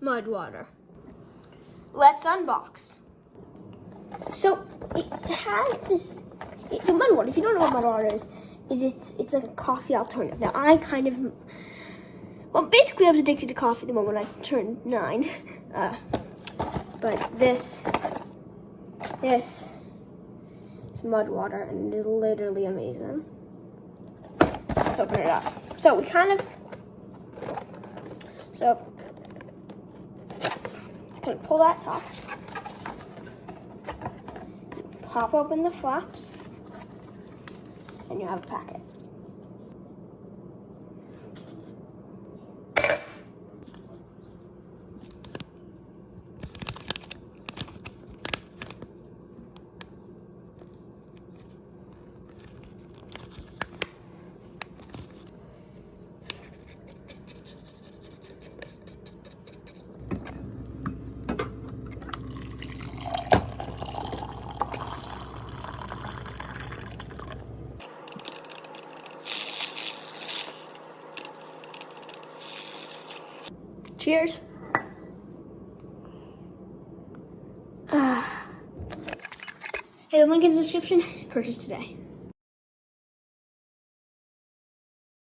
mud water. Let's unbox. So it has this, it's a mud water. If you don't know what mud water is it's like a coffee alternative. Now basically I was addicted to coffee the moment I turned 9. But this is mud water and it is literally amazing. Let's open it up. So pull that top, pop open the flaps, and you have a packet. Cheers. Hey, the link in the description. Purchase today.